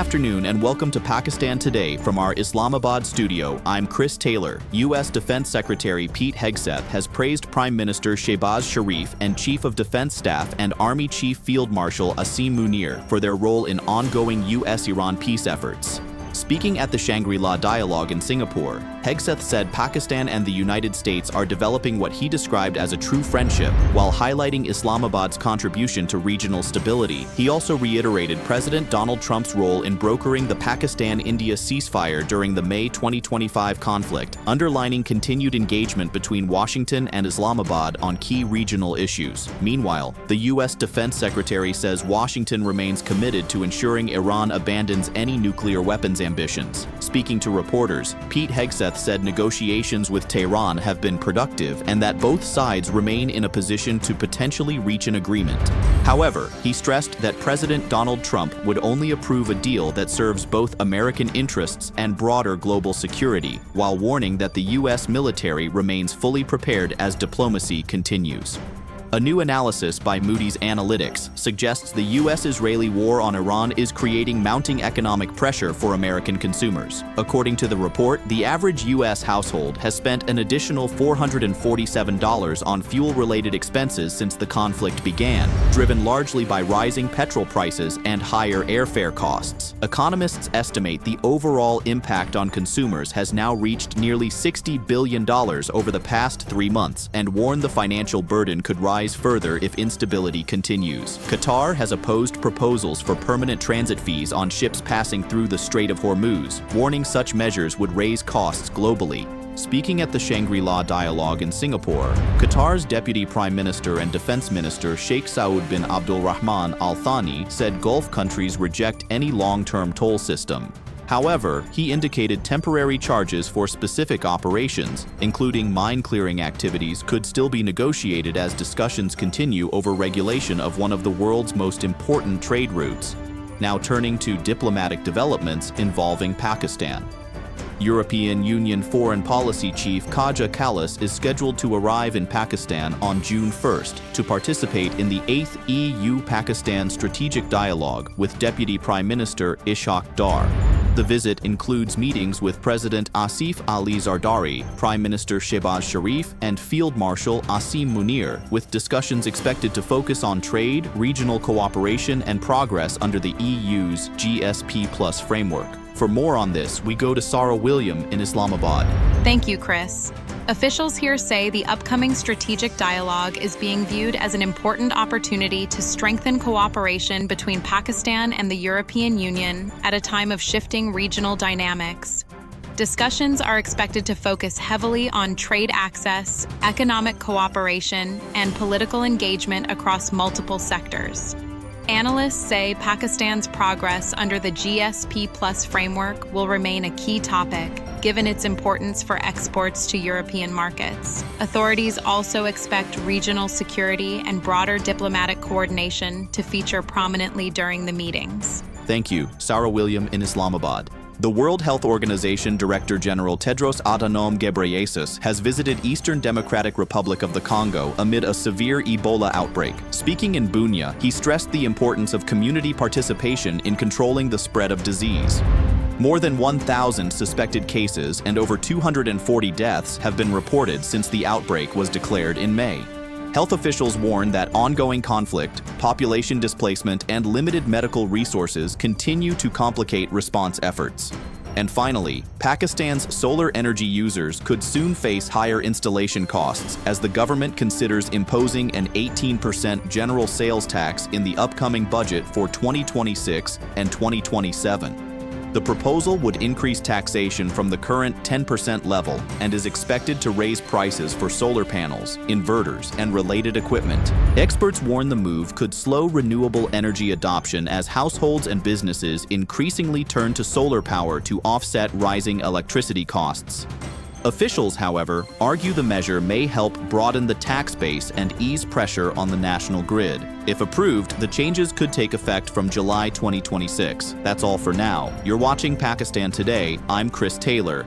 afternoon and welcome to Pakistan Today from our Islamabad studio. I'm Chris Taylor. U.S. Defense Secretary Pete Hegseth has praised Prime Minister Shehbaz Sharif and Chief of Defense Staff and Army Chief Field Marshal Asim Munir for their role in ongoing U.S.-Iran peace efforts. Speaking at the Shangri-La Dialogue in Singapore, Hegseth said Pakistan and the United States are developing what he described as a true friendship, while highlighting Islamabad's contribution to regional stability. He also reiterated President Donald Trump's role in brokering the Pakistan-India ceasefire during the May 2025 conflict, underlining continued engagement between Washington and Islamabad on key regional issues. Meanwhile, the U.S. Defense Secretary says Washington remains committed to ensuring Iran abandons any nuclear weapons ambitions. Speaking to reporters, Pete Hegseth said negotiations with Tehran have been productive and that both sides remain in a position to potentially reach an agreement. However, he stressed that President Donald Trump would only approve a deal that serves both American interests and broader global security, while warning that the U.S. military remains fully prepared as diplomacy continues. A new analysis by Moody's Analytics suggests the U.S.-Israeli war on Iran is creating mounting economic pressure for American consumers. According to the report, the average U.S. household has spent an additional $447 on fuel-related expenses since the conflict began, driven largely by rising petrol prices and higher airfare costs. Economists estimate the overall impact on consumers has now reached nearly $60 billion over the past 3 months and warn the financial burden could rise further if instability continues. Qatar has opposed proposals for permanent transit fees on ships passing through the Strait of Hormuz, warning such measures would raise costs globally. Speaking at the Shangri-La Dialogue in Singapore, Qatar's Deputy Prime Minister and Defense Minister Sheikh Saud bin Abdulrahman Al Thani said Gulf countries reject any long-term toll system. However, he indicated temporary charges for specific operations, including mine-clearing activities, could still be negotiated as discussions continue over regulation of one of the world's most important trade routes. Now turning to diplomatic developments involving Pakistan. European Union Foreign Policy Chief Kaja Kallas is scheduled to arrive in Pakistan on June 1st to participate in the 8th EU-Pakistan Strategic Dialogue with Deputy Prime Minister Ishaq Dar. The visit includes meetings with President Asif Ali Zardari, Prime Minister Shehbaz Sharif, and Field Marshal Asim Munir, with discussions expected to focus on trade, regional cooperation, and progress under the EU's GSP+ framework. For more on this, we go to Sarah William in Islamabad. Thank you, Chris. Officials here say the upcoming strategic dialogue is being viewed as an important opportunity to strengthen cooperation between Pakistan and the European Union at a time of shifting regional dynamics. Discussions are expected to focus heavily on trade access, economic cooperation, and political engagement across multiple sectors. Analysts say Pakistan's progress under the GSP+ framework will remain a key topic, given its importance for exports to European markets. Authorities also expect regional security and broader diplomatic coordination to feature prominently during the meetings. Thank you, Sarah William in Islamabad. The World Health Organization Director General Tedros Adhanom Ghebreyesus has visited Eastern Democratic Republic of the Congo amid a severe Ebola outbreak. Speaking in Bunia, he stressed the importance of community participation in controlling the spread of disease. More than 1,000 suspected cases and over 240 deaths have been reported since the outbreak was declared in May. Health officials warn that ongoing conflict, population displacement, and limited medical resources continue to complicate response efforts. And finally, Pakistan's solar energy users could soon face higher installation costs as the government considers imposing an 18% general sales tax in the upcoming budget for 2026 and 2027. The proposal would increase taxation from the current 10% level and is expected to raise prices for solar panels, inverters, and related equipment. Experts warn the move could slow renewable energy adoption as households and businesses increasingly turn to solar power to offset rising electricity costs. Officials, however, argue the measure may help broaden the tax base and ease pressure on the national grid. If approved, the changes could take effect from July 2026. That's all for now. You're watching Pakistan Today. I'm Chris Taylor.